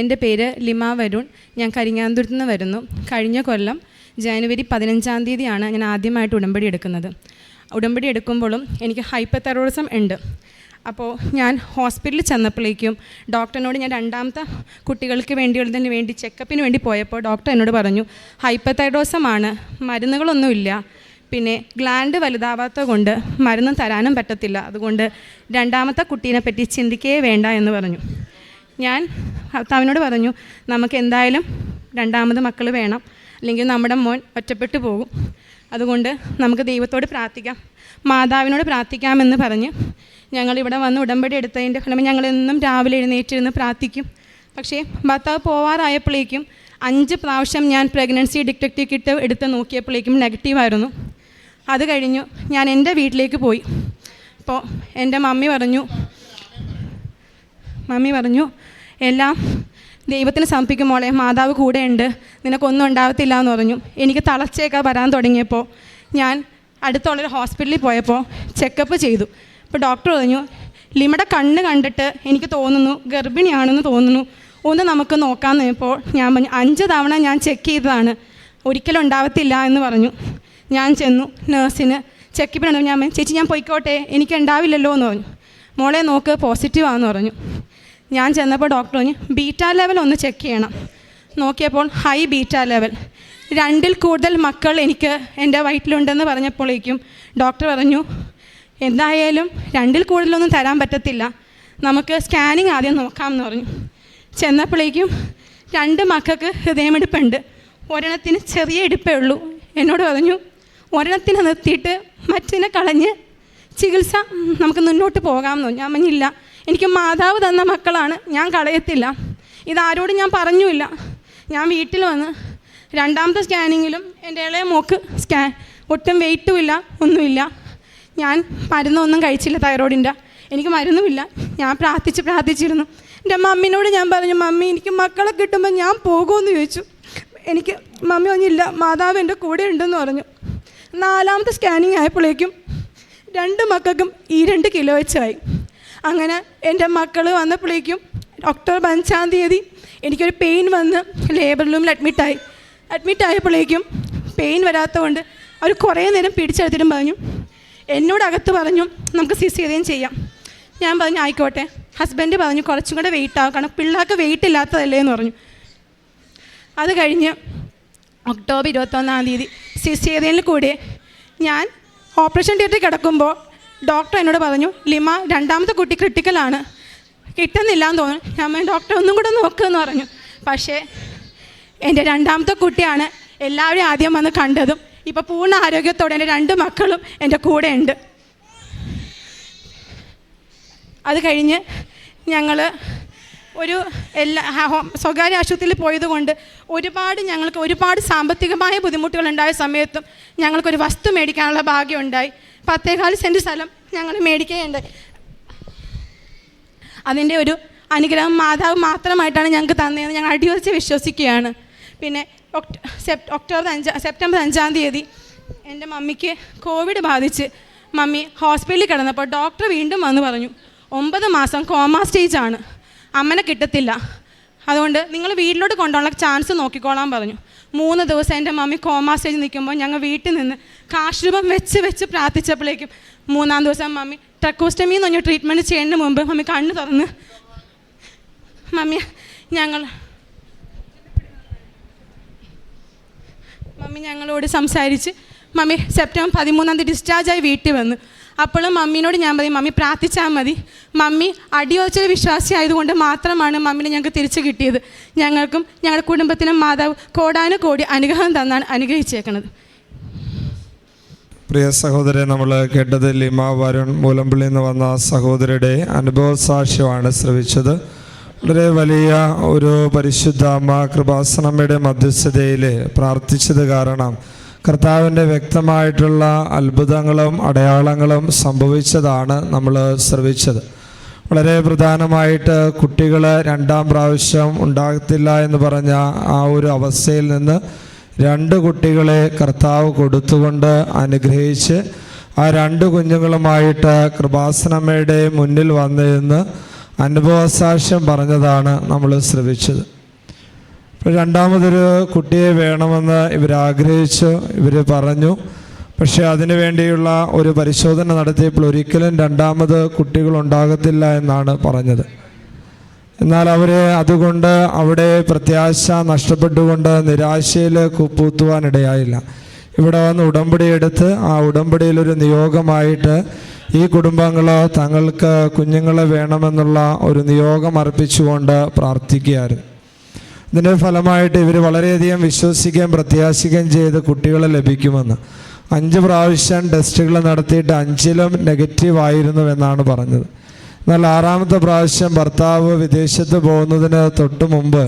എൻ്റെ പേര് ലിമ വരുൺ. ഞാൻ കരിങ്ങാന്തുരത്ത് നിന്ന് വരുന്നു. കഴിഞ്ഞ കൊല്ലം ജനുവരി 15-ാം തീയതിയാണ് ഞാൻ ആദ്യമായിട്ട് ഉടമ്പടി എടുക്കുന്നത്. ഉടമ്പടി എടുക്കുമ്പോഴും എനിക്ക് ഹൈപ്പർതൈറോയിഡിസം ഉണ്ട്. അപ്പോൾ ഞാൻ ഹോസ്പിറ്റലിൽ ചെന്നപ്പോഴേക്കും ഡോക്ടറിനോട് ഞാൻ രണ്ടാമത്തെ കുട്ടികൾക്ക് വേണ്ടിയുള്ളതിന് വേണ്ടി ചെക്കപ്പിന് വേണ്ടി പോയപ്പോൾ ഡോക്ടർ എന്നോട് പറഞ്ഞു, ഹൈപ്പർതൈറോയിഡിസമാണ്, മരുന്നുകളൊന്നുമില്ല, പിന്നെ ഗ്ലാൻഡ് വലുതാവാത്ത കൊണ്ട് മരുന്ന് തരാനും പറ്റത്തില്ല, അതുകൊണ്ട് രണ്ടാമത്തെ കുട്ടീനെ പറ്റി ചിന്തിക്കേ വേണ്ട എന്ന് പറഞ്ഞു. ഞാൻ ഭർത്താവിനോട് പറഞ്ഞു, നമുക്ക് എന്തായാലും രണ്ടാമത് മക്കൾ വേണം, അല്ലെങ്കിൽ നമ്മുടെ മോൻ ഒറ്റപ്പെട്ടു പോകും, അതുകൊണ്ട് നമുക്ക് ദൈവത്തോട് പ്രാർത്ഥിക്കാം, മാതാവിനോട് പ്രാർത്ഥിക്കാമെന്ന് പറഞ്ഞ് ഞങ്ങളിവിടെ വന്ന് ഉടമ്പടി എടുത്തതിൻ്റെ ഫലമായി ഞങ്ങളെന്നും രാവിലെ എഴുന്നേറ്റിരുന്ന് പ്രാർത്ഥിക്കും. പക്ഷേ ഭർത്താവ് പോവാറായപ്പോഴേക്കും 5 പ്രാവശ്യം ഞാൻ പ്രഗ്നൻസി ഡിറ്റക്റ്റീവ് കിറ്റ് എടുത്ത് നോക്കിയപ്പോഴേക്കും നെഗറ്റീവായിരുന്നു. അത് കഴിഞ്ഞു ഞാൻ എൻ്റെ വീട്ടിലേക്ക് പോയി. അപ്പോൾ എൻ്റെ മമ്മി പറഞ്ഞു എല്ലാം ദൈവത്തിന് സമർപ്പിക്കും മോളെ, മാതാവ് കൂടെയുണ്ട്, നിനക്കൊന്നും ഉണ്ടാകത്തില്ല എന്ന് പറഞ്ഞു. എനിക്ക് തളർച്ചയൊക്കെ വരാൻ തുടങ്ങിയപ്പോൾ ഞാൻ അടുത്തുള്ളൊരു ഹോസ്പിറ്റലിൽ പോയപ്പോൾ ചെക്കപ്പ് ചെയ്തു. അപ്പോൾ ഡോക്ടർ പറഞ്ഞു, ലിമയുടെ കണ്ണ് കണ്ടിട്ട് എനിക്ക് തോന്നുന്നു ഗർഭിണിയാണെന്ന് തോന്നുന്നു, ഒന്ന് നമുക്ക് നോക്കാമെന്ന് പറഞ്ഞപ്പോൾ ഞാൻ പറഞ്ഞു 5 തവണ ഞാൻ ചെക്ക് ചെയ്തതാണ്, ഒരിക്കലും ഉണ്ടാവത്തില്ല എന്ന് പറഞ്ഞു. ഞാൻ ചെന്നു നേഴ്സിന് ചെക്കപ്പിന്. ഞാൻ ചേച്ചി ഞാൻ പോയിക്കോട്ടെ, എനിക്ക് ഉണ്ടാവില്ലല്ലോ എന്ന് പറഞ്ഞു. മോളെ നോക്ക്, പോസിറ്റീവാണെന്ന് പറഞ്ഞു. ഞാൻ ചെന്നപ്പോൾ ഡോക്ടർ പറഞ്ഞു ബീറ്റാ ലെവൽ ഒന്ന് ചെക്ക് ചെയ്യണം. നോക്കിയപ്പോൾ ഹൈ ബീറ്റാ ലെവൽ, 2-ൽ കൂടുതൽ മക്കൾ എനിക്ക് എൻ്റെ വയറ്റിലുണ്ടെന്ന് പറഞ്ഞപ്പോഴേക്കും ഡോക്ടർ പറഞ്ഞു എന്തായാലും 2-ൽ കൂടുതലൊന്നും തരാൻ പറ്റത്തില്ല, നമുക്ക് സ്കാനിങ് ആദ്യം നോക്കാമെന്ന് പറഞ്ഞു. ചെന്നപ്പോഴേക്കും 2 മക്കൾക്ക് ഹൃദയമിടിപ്പുണ്ട്, ഒരെണ്ണത്തിന് ചെറിയ ഇടിപ്പേ ഉള്ളൂ. എന്നോട് പറഞ്ഞു ഒരെണ്ണത്തിനെ നിർത്തിയിട്ട് മറ്റിനെ കളഞ്ഞ് ചികിത്സ നമുക്ക് മുന്നോട്ട് പോകാമെന്നോ. ഞാൻ പറഞ്ഞില്ല, എനിക്ക് മാതാവ് തന്ന മക്കളാണ്, ഞാൻ കളയത്തില്ല, ഇതാരോടും ഞാൻ പറഞ്ഞുമില്ല. ഞാൻ വീട്ടിൽ വന്ന് 2ാമത്തെ സ്കാനിങ്ങിലും എൻ്റെ ഇളയ മോക്ക് ഒട്ടും വെയിറ്റും ഇല്ല, ഒന്നുമില്ല. ഞാൻ മരുന്നൊന്നും കഴിച്ചില്ല, തൈറോയിഡിൻ്റെ, എനിക്ക് മരുന്നുമില്ല. ഞാൻ പ്രാർത്ഥിച്ചിരുന്നു. എൻ്റെ മമ്മിനോട് ഞാൻ പറഞ്ഞു, മമ്മി എനിക്ക് മക്കളെ കിട്ടുമ്പോൾ ഞാൻ പോകുമെന്ന് ചോദിച്ചു. എനിക്ക് മമ്മി പറഞ്ഞില്ല, മാതാവ് എൻ്റെ കൂടെ ഉണ്ടെന്ന് പറഞ്ഞു. 4ാമത്തെ സ്കാനിങ് ആയപ്പോഴേക്കും 2 മക്കൾക്കും 2 കിലോ വെച്ചായി. അങ്ങനെ എൻ്റെ മക്കൾ വന്നപ്പോഴേക്കും ഒക്ടോബർ 5-ാം തീയതി എനിക്കൊരു പെയിൻ വന്ന് ലേബർ റൂമിൽ അഡ്മിറ്റായപ്പോഴേക്കും പെയിൻ വരാത്തതുകൊണ്ട് അവർ കുറേ നേരം പിടിച്ചെടുത്തിട്ടും പറഞ്ഞു, എന്നോടകത്ത് പറഞ്ഞു നമുക്ക് സിസേറിയൻ ചെയ്യാം. ഞാൻ പറഞ്ഞു ആയിക്കോട്ടെ. ഹസ്ബൻഡ് പറഞ്ഞു കുറച്ചും കൂടെ വെയിറ്റ് ആവും, കാരണം പിള്ളേർക്ക് വെയിറ്റ് ഇല്ലാത്തതല്ലേ എന്ന് പറഞ്ഞു. അത് കഴിഞ്ഞ് ഒക്ടോബർ 21-ാം തീയതി സിസേറിയനിൽ കൂടി ഞാൻ ഓപ്പറേഷൻ തിയേറ്ററിൽ കിടക്കുമ്പോൾ ഡോക്ടർ എന്നോട് പറഞ്ഞു, ലിമ 2ാമത്തെ കുട്ടി ക്രിട്ടിക്കലാണ്, കിട്ടുന്നില്ല എന്ന് തോന്നുന്നു. ഞാൻ ഡോക്ടർ ഒന്നും കൂടെ നോക്കുമെന്ന് പറഞ്ഞു. പക്ഷേ എൻ്റെ 2ാമത്തെ കുട്ടിയാണ് എല്ലാവരും ആദ്യം വന്ന് കണ്ടതും. ഇപ്പോൾ പൂർണ്ണ ആരോഗ്യത്തോടെ എൻ്റെ 2 മക്കളും എൻ്റെ കൂടെ ഉണ്ട്. അത് കഴിഞ്ഞ് ഞങ്ങൾ ഒരു സ്വകാര്യ ആശുപത്രിയിൽ പോയതുകൊണ്ട് ഞങ്ങൾക്ക് ഒരുപാട് സാമ്പത്തികമായ ബുദ്ധിമുട്ടുകളുണ്ടായ സമയത്തും ഞങ്ങൾക്കൊരു വസ്തു മേടിക്കാനുള്ള ഭാഗ്യം ഉണ്ടായി. 10.4 സെൻറ്റ് സ്ഥലം ഞങ്ങൾ മേടിക്കുകയുണ്ടായി. അതിൻ്റെ ഒരു അനുഗ്രഹം മാതാവ് മാത്രമായിട്ടാണ് ഞങ്ങൾക്ക് തന്നതെന്ന് ഞങ്ങൾ അടിയുറച്ച് വിശ്വസിക്കുകയാണ്. പിന്നെ സെപ്റ്റംബർ 5-ാം തീയതി എൻ്റെ മമ്മിക്ക് കോവിഡ് ബാധിച്ച് മമ്മി ഹോസ്പിറ്റലിൽ കിടന്നപ്പോൾ ഡോക്ടർ വീണ്ടും വന്ന് പറഞ്ഞു 9 മാസം കോമ സ്റ്റേജാണ്, അമ്മനെ കിട്ടത്തില്ല, അതുകൊണ്ട് നിങ്ങൾ വീട്ടിലോട്ട് കൊണ്ടുപോകാനുള്ള ചാൻസ് നോക്കിക്കോളാൻ പറഞ്ഞു. 3 ദിവസം എൻ്റെ മമ്മി കോമ സ്റ്റേജ് നിൽക്കുമ്പോൾ ഞങ്ങൾ വീട്ടിൽ നിന്ന് കാശുരൂപം വെച്ച് പ്രാർത്ഥിച്ചപ്പോഴേക്കും 3-ാം ദിവസം മമ്മി ട്രക്കോസ്റ്റമി എന്ന് പറഞ്ഞ ട്രീറ്റ്മെൻറ്റ് ചെയ്യുന്നതിന് മുമ്പ് മമ്മി കണ്ണ് തുറന്ന് മമ്മി ഞങ്ങളോട് സംസാരിച്ച് മമ്മി സെപ്റ്റംബർ 13-ാം തീയതി ഡിസ്ചാർജായി വീട്ടിൽ വന്നു. അപ്പോഴും മമ്മീനോട് ഞാൻ പറയും മമ്മി പ്രാർത്ഥിച്ചാൽ മതി, മമ്മി അടിയുറച്ചൊരു വിശ്വാസി ആയതുകൊണ്ട് മാത്രമാണ് മമ്മിനെ ഞങ്ങൾക്ക് തിരിച്ചു കിട്ടിയത്. ഞങ്ങൾക്കും ഞങ്ങളുടെ കുടുംബത്തിനും മാതാവ് കോടാനുകോടി അനുഗ്രഹം തന്നാണ് അനുഗ്രഹിച്ചേക്കുന്നത്. പ്രിയ സഹോദരൻ, നമ്മൾ കേട്ടത് ലിമ വരുൺ മൂലമ്പള്ളിയിൽ നിന്ന് വന്ന സഹോദരിയുടെ അനുഭവ സാക്ഷ്യമാണ് ശ്രവിച്ചത്. വളരെ വലിയ ഒരു പരിശുദ്ധ അമ്മ കൃപാസനമ്മയുടെ മധ്യസ്ഥതയിൽ പ്രാർത്ഥിച്ചത് കാരണം കർത്താവിൻ്റെ വ്യക്തമായിട്ടുള്ള അത്ഭുതങ്ങളും അടയാളങ്ങളും സംഭവിച്ചതാണ് നമ്മൾ ശ്രവിച്ചത്. വളരെ പ്രധാനമായിട്ട് കുട്ടികൾ 2ാം പ്രാവശ്യം ഉണ്ടാകത്തില്ല എന്ന് പറഞ്ഞ ആ ഒരു അവസ്ഥയിൽ നിന്ന് 2 കുട്ടികളെ കർത്താവ് കൊടുത്തുകൊണ്ട് അനുഗ്രഹിച്ച് ആ 2 കുഞ്ഞുങ്ങളുമായിട്ട് കൃപാസനമ്മയുടെ മുന്നിൽ വന്നിരുന്ന് അനുഭവസാക്ഷ്യം പറഞ്ഞതാണ് നമ്മൾ ശ്രവിച്ചത്. ഇപ്പോൾ രണ്ടാമതൊരു കുട്ടിയെ വേണമെന്ന് ഇവരാഗ്രഹിച്ചു, ഇവർ പറഞ്ഞു. പക്ഷേ അതിനു വേണ്ടിയുള്ള ഒരു പരിശോധന നടത്തിയപ്പോൾ ഒരിക്കലും രണ്ടാമത് കുട്ടികളുണ്ടാകത്തില്ല എന്നാണ് പറഞ്ഞത്. എന്നാൽ അതുകൊണ്ട് അവിടെ പ്രത്യാശ നഷ്ടപ്പെട്ടുകൊണ്ട് നിരാശയിൽ പൂത്തുവാനിടയായില്ല. ഇവിടെ വന്ന് ഉടമ്പടി എടുത്ത് ആ ഉടമ്പടിയിലൊരു നിയോഗമായിട്ട് ഈ കുടുംബങ്ങൾ തങ്ങൾക്ക് കുഞ്ഞുങ്ങളെ വേണമെന്നുള്ള ഒരു നിയോഗം അർപ്പിച്ചുകൊണ്ട് പ്രാർത്ഥിക്കുകയായിരുന്നു. ഇതിൻ്റെ ഫലമായിട്ട് ഇവർ വളരെയധികം വിശ്വസിക്കുകയും പ്രത്യാശിക്കുകയും ചെയ്ത് കുട്ടികളെ ലഭിക്കുമെന്ന്. 5 പ്രാവശ്യം ടെസ്റ്റുകൾ നടത്തിയിട്ട് 5ലും നെഗറ്റീവ് ആയിരുന്നുവെന്നാണ് പറഞ്ഞത്. എന്നാൽ 6ാമത്തെ പ്രാവശ്യം ഭർത്താവ് വിദേശത്ത് പോകുന്നതിന് തൊട്ട് മുമ്പ്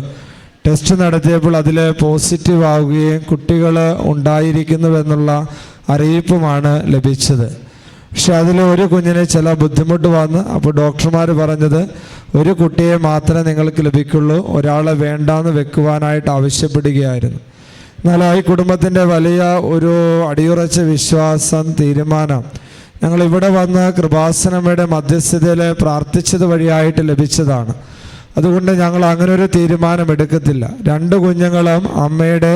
ടെസ്റ്റ് നടത്തിയപ്പോൾ അതിൽ പോസിറ്റീവ് ആവുകയും കുട്ടികൾ ഉണ്ടായിരിക്കുന്നുവെന്നുള്ള അറിയിപ്പുമാണ് ലഭിച്ചത്. പക്ഷെ അതിൽ ഒരു കുഞ്ഞിന് ചില ബുദ്ധിമുട്ട് വന്ന് അപ്പോൾ ഡോക്ടർമാർ പറഞ്ഞത് ഒരു കുട്ടിയെ മാത്രമേ നിങ്ങൾക്ക് ലഭിക്കുള്ളൂ, ഒരാളെ വേണ്ടാന്ന് വെക്കുവാനായിട്ട് ആവശ്യപ്പെടുകയായിരുന്നു. എന്നാൽ ഈ കുടുംബത്തിൻ്റെ വലിയ ഒരു അടിയുറച്ച വിശ്വാസം, തീരുമാനം ഞങ്ങളിവിടെ വന്ന് കൃപാസനമ്മയുടെ മധ്യസ്ഥതയിൽ പ്രാർത്ഥിച്ചത് വഴിയായിട്ട് ലഭിച്ചതാണ്. അതുകൊണ്ട് ഞങ്ങൾ അങ്ങനെ ഒരു തീരുമാനം എടുക്കത്തില്ല. 2 കുഞ്ഞുങ്ങളും അമ്മയുടെ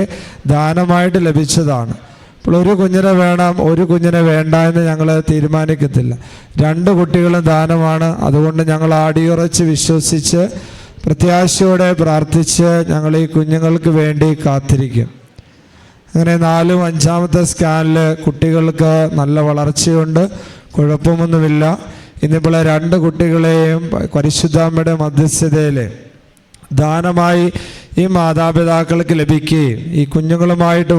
ദാനമായിട്ട് ലഭിച്ചതാണ്. അപ്പോൾ ഒരു കുഞ്ഞിനെ വേണം, ഒരു കുഞ്ഞിനെ വേണ്ട എന്ന് ഞങ്ങൾ തീരുമാനിക്കത്തില്ല. 2 കുട്ടികളും ദാനമാണ്. അതുകൊണ്ട് ഞങ്ങൾ അടിയുറച്ച് വിശ്വസിച്ച് പ്രത്യാശയോടെ പ്രാർത്ഥിച്ച് ഞങ്ങൾ ഈ കുഞ്ഞുങ്ങൾക്ക് വേണ്ടി കാത്തിരിക്കും. അങ്ങനെ 4ാം 5ാമത്തെ സ്കാനിൽ കുട്ടികൾക്ക് നല്ല വളർച്ചയുണ്ട്, കുഴപ്പമൊന്നുമില്ല. ഇന്നിപ്പോൾ 2 കുട്ടികളെയും പരിശുദ്ധാമ്മയുടെ മധ്യസ്ഥതയിൽ ദാനമായി ഈ മാതാപിതാക്കൾക്ക് ലഭിക്കുകയും ഈ കുഞ്ഞുങ്ങളുമായിട്ട്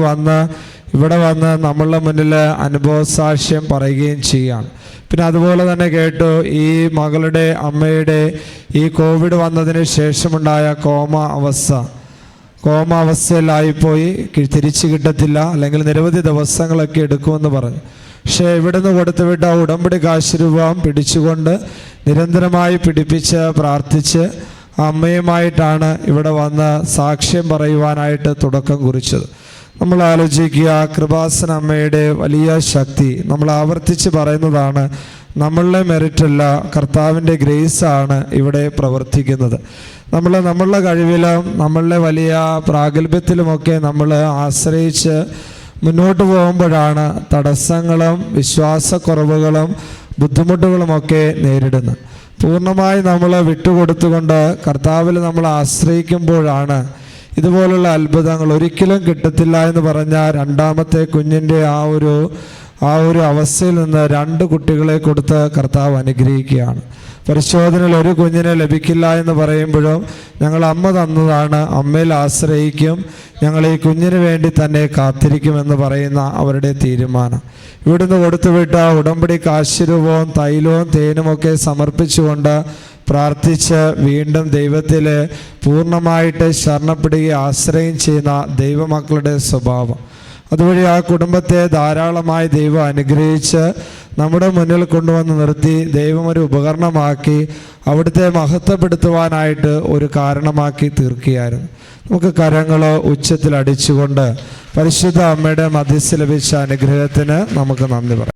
ഇവിടെ വന്ന് നമ്മളുടെ മുന്നിൽ അനുഭവസാക്ഷ്യം പറയുകയും ചെയ്യുകയാണ്. പിന്നെ അതുപോലെ തന്നെ കേട്ടു, ഈ മകളുടെ അമ്മയുടെ ഈ കോവിഡ് വന്നതിന് ശേഷമുണ്ടായ കോമ അവസ്ഥയിലായിപ്പോയി, തിരിച്ചു കിട്ടത്തില്ല, അല്ലെങ്കിൽ നിരവധി ദിവസങ്ങളൊക്കെ എടുക്കുമെന്ന് പറഞ്ഞു. പക്ഷേ ഇവിടുന്ന് കൊടുത്തുവിട്ട ഉടമ്പടി കാശ് രൂപം പിടിച്ചുകൊണ്ട് നിരന്തരമായി പിടിപ്പിച്ച് പ്രാർത്ഥിച്ച് അമ്മയുമായിട്ടാണ് ഇവിടെ വന്ന് സാക്ഷ്യം പറയുവാനായിട്ട് തുടക്കം കുറിച്ചത്. നമ്മൾ ആലോചിക്കുക, കൃപാസന അമ്മയുടെ വലിയ ശക്തി. നമ്മൾ ആവർത്തിച്ച് പറയുന്നതാണ്, നമ്മളുടെ മെറിറ്റല്ല, കർത്താവിൻ്റെ ഗ്രേസാണ് ഇവിടെ പ്രവർത്തിക്കുന്നത്. നമ്മളുടെ കഴിവിലും നമ്മളുടെ വലിയ പ്രാഗൽഭ്യത്തിലുമൊക്കെ നമ്മൾ ആശ്രയിച്ച് മുന്നോട്ട് പോകുമ്പോഴാണ് തടസ്സങ്ങളും വിശ്വാസക്കുറവുകളും ബുദ്ധിമുട്ടുകളുമൊക്കെ നേരിടുന്നത്. പൂർണ്ണമായി നമ്മൾ വിട്ടുകൊടുത്തുകൊണ്ട് കർത്താവിൽ നമ്മൾ ആശ്രയിക്കുമ്പോഴാണ് ഇതുപോലുള്ള അത്ഭുതങ്ങൾ. ഒരിക്കലും കിട്ടത്തില്ല എന്ന് പറഞ്ഞ 2ാമത്തെ കുഞ്ഞിൻ്റെ ആ ഒരു അവസ്ഥയിൽ നിന്ന് 2 കുട്ടികളെ കൊടുത്ത് കർത്താവ് അനുഗ്രഹിക്കുകയാണ്. പരിശോധനയിൽ ഒരു കുഞ്ഞിനെ ലഭിക്കില്ല എന്ന് പറയുമ്പോഴും ഞങ്ങൾ അമ്മ തന്നതാണ്, അമ്മയിൽ ആശ്രയിക്കും, ഞങ്ങൾ ഈ കുഞ്ഞിന് വേണ്ടി തന്നെ കാത്തിരിക്കുമെന്ന് പറയുന്ന അവരുടെ തീരുമാനം. ഇവിടുന്ന് കൊടുത്തുവിട്ട ഉടമ്പടി കാശുരൂപവും തൈലവും തേനുമൊക്കെ സമർപ്പിച്ചുകൊണ്ട് പ്രാർത്ഥിച്ച് വീണ്ടും ദൈവത്തിൽ പൂർണ്ണമായിട്ട് ശരണപ്പെടുകയും ആശ്രയം ചെയ്യുന്ന ദൈവമക്കളുടെ സ്വഭാവം. അതുവഴി ആ കുടുംബത്തെ ധാരാളമായി ദൈവം അനുഗ്രഹിച്ച് നമ്മുടെ മുന്നിൽ കൊണ്ടുവന്ന് നിർത്തി ദൈവം ഒരു ഉപകരണമാക്കി അവിടുത്തെ മഹത്വപ്പെടുത്തുവാനായിട്ട് ഒരു കാരണമാക്കി തീർക്കുകയായിരുന്നു. നമുക്ക് കരങ്ങളോ ഉച്ചത്തിൽ അടിച്ചുകൊണ്ട് പരിശുദ്ധ അമ്മയുടെ മധ്യസ്ഥ ലഭിച്ച അനുഗ്രഹത്തിന് നമുക്ക് നന്ദി പറയാം.